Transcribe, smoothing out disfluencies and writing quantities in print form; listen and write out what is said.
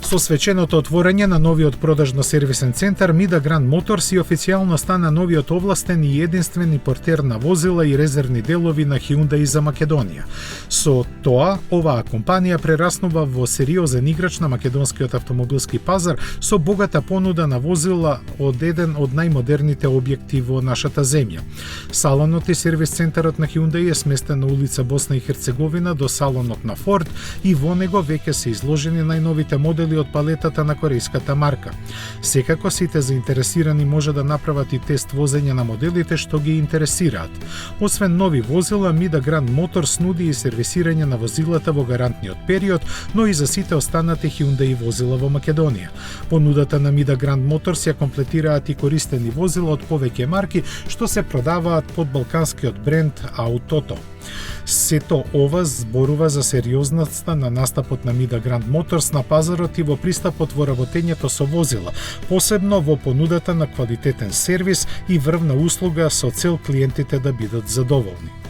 Со свеченото отворање на новиот продажно-сервисен центар, Мида Гранд Моторс и официјално стана новиот овластен и единствен импортер на возила и резервни делови на Hyundai за Македонија. Со тоа, оваа компанија прераснува во сериозен играч на македонскиот автомобилски пазар со богата понуда на возила од еден од најмодерните објекти во нашата земја. Салонот и сервис центарот на Hyundai е сместен на улица Босна и Херцеговина до салонот на Ford и во него веќе се изложени најновите модели од палетата на корејската марка. Секако сите заинтересирани може да направат и тест возење на моделите што ги интересираат. Освен нови возила, Мида Гранд Моторс нуди и сервисирање на возилата во гарантниот период, но и за сите останати Hyundai возила во Македонија. Понудата на Мида Гранд Моторс ја комплетираат и користени возила од повеќе марки што се продаваат под балканскиот бренд Аутото. Сето ова зборува за сериозноста на настапот на Мида Гранд Моторс на пазарот и во пристапот во работењето со возила, посебно во понудата на квалитетен сервис и врвна услуга со цел клиентите да бидат задоволни.